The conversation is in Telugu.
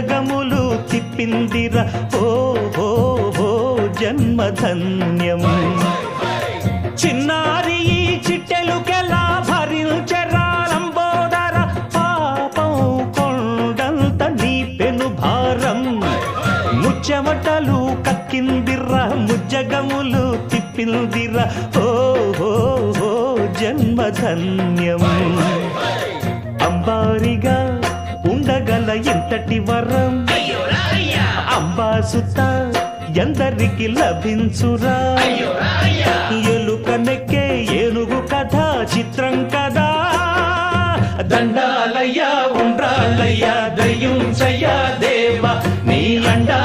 ముజ్జగములు తిప్పిందిరా ఓ ఓ ఓ జన్మధన్యం చిన్నారి ఈ చిట్టెలుకెలా భరించరా లంబోదర పాపం కొండంత నీ పెను భారం ముచ్చెమటలు కక్కిందిరా ముజ్జగములు తిప్పిందిరా ఓ ఓ ఓ జన్మధన్యం అంబారిగా ఉండగల ఇంతటి వరం అంబాసుత ఎందరికి లభించురా ఎలుకనెక్కే ఏనుగు కథ చిత్రం కదా దండాలయ్యా ఉండ్రాలయ్యా దయ్యుంచయ్యా దేవ నీ అండా